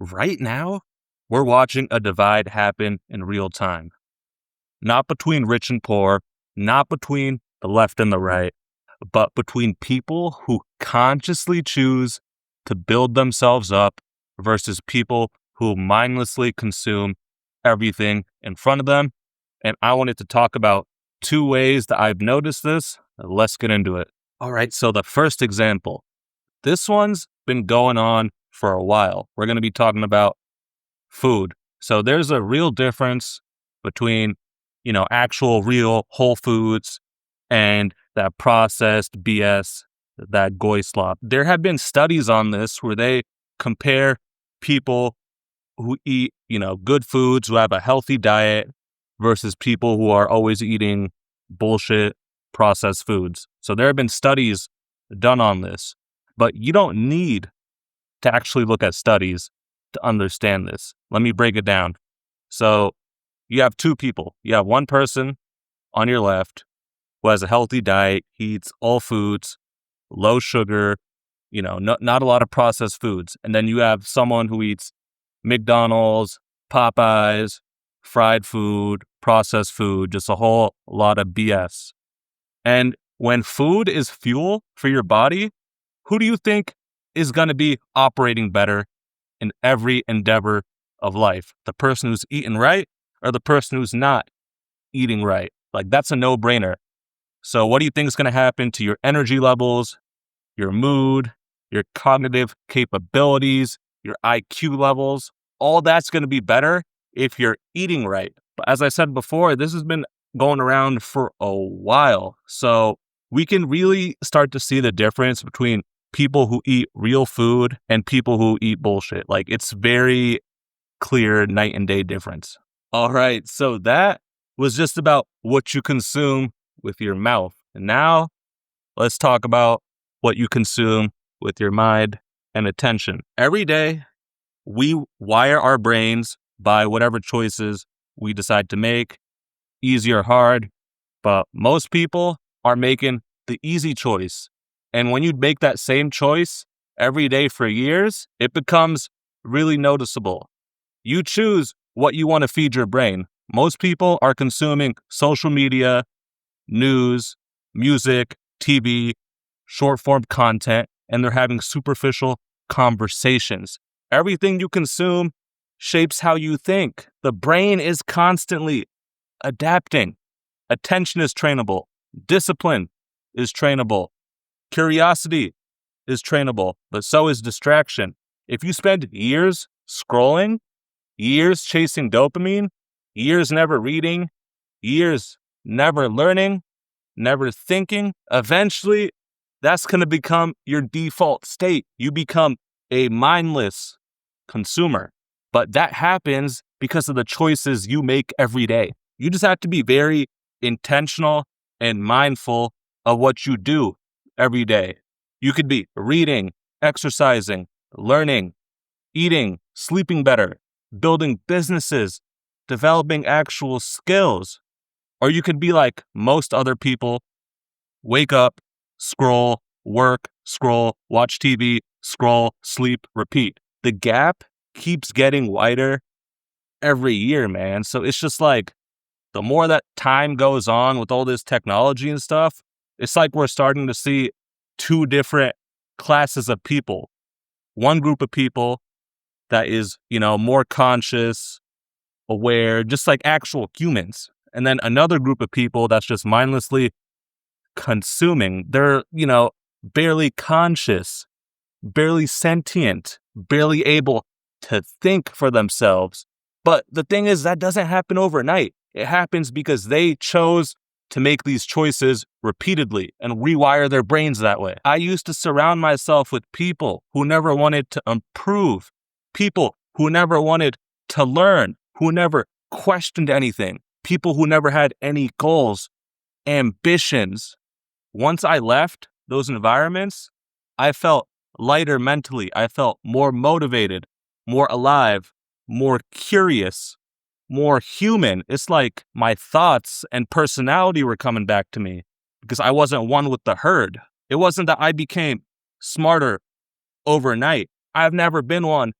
Right now, we're watching a divide happen in real time, not between rich and poor, not between the left and the right, but between people who consciously choose to build themselves up versus people who mindlessly consume everything in front of them. And I wanted to talk about two ways that I've noticed this. Let's get into it. All right. So, the first example, this one's been going on for a while. We're going to be talking about food. So, there's a real difference between, actual real whole foods and that processed BS, that goy slop. There have been studies on this where they compare people who eat, good foods, who have a healthy diet versus people who are always eating bullshit processed foods. So there have been studies done on this, but you don't need to actually look at studies to understand this. Let me break it down. So you have two people. You have one person on your left who has a healthy diet, he eats all foods, low sugar, not a lot of processed foods. And then you have someone who eats McDonald's, Popeyes, fried food, processed food, just a whole lot of BS. And when food is fuel for your body, who do you think is going to be operating better in every endeavor of life? The person who's eating right or the person who's not eating right? Like, that's a no-brainer. So what do you think is going to happen to your energy levels, your mood, your cognitive capabilities, your IQ levels? All that's going to be better if you're eating right. But as I said before, this has been going around for a while. So we can really start to see the difference between people who eat real food and people who eat bullshit. Like, it's very clear night and day difference. All right. So that was just about what you consume with your mouth. And now let's talk about what you consume with your mind and attention. Every day, we wire our brains by whatever choices we decide to make, easy or hard. But most people are making the easy choice. And when you make that same choice every day for years, it becomes really noticeable. You choose what you want to feed your brain. Most people are consuming social media, news, music, TV, short form content, and they're having superficial conversations. Everything you consume shapes how you think. The brain is constantly adapting. Attention is trainable. Discipline is trainable. Curiosity is trainable, but so is distraction. If you spend years scrolling, years chasing dopamine, years never reading, years never learning, never thinking, eventually that's going to become your default state. You become a mindless consumer. But that happens because of the choices you make every day. You just have to be very intentional and mindful of what you do every day. You could be reading, exercising, learning, eating, sleeping better, building businesses, developing actual skills. Or you could be like most other people, wake up, scroll, work, scroll, watch TV, scroll, sleep, repeat. The gap keeps getting wider every year, man. So it's just like, the more that time goes on with all this technology and stuff, it's like we're starting to see two different classes of people. One group of people that is, more conscious, aware, just like actual humans. And then another group of people that's just mindlessly consuming. They're, barely conscious, barely sentient, barely able to think for themselves. But the thing is, that doesn't happen overnight. It happens because they chose to make these choices repeatedly and rewire their brains that way. I used to surround myself with people who never wanted to improve, people who never wanted to learn, who never questioned anything, people who never had any goals, ambitions. Once I left those environments, I felt lighter mentally. I felt more motivated, more alive, more curious, more human. It's like my thoughts and personality were coming back to me because I wasn't one with the herd. It wasn't that I became smarter overnight. I've never been one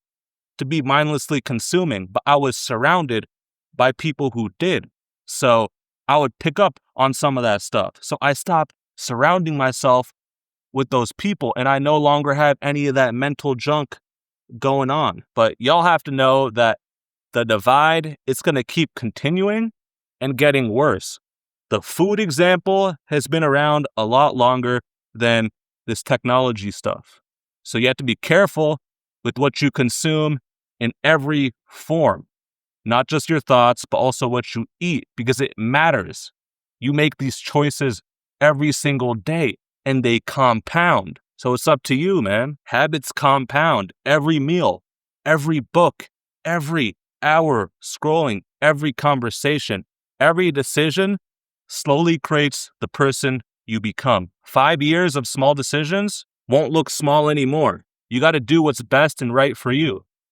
to be mindlessly consuming, but I was surrounded by people who did. So I would pick up on some of that stuff. So I stopped surrounding myself with those people, and I no longer have any of that mental junk going on. But y'all have to know that the divide, it's going to keep continuing and getting worse. The food example has been around a lot longer than this technology stuff. So you have to be careful with what you consume in every form, not just your thoughts, but also what you eat, because it matters. You make these choices every single day and they compound. So it's up to you, man. Habits compound every meal, every book, every hour scrolling, every conversation, every decision slowly creates the person you become. 5 years of small decisions won't look small anymore. You got to do what's best and right for you.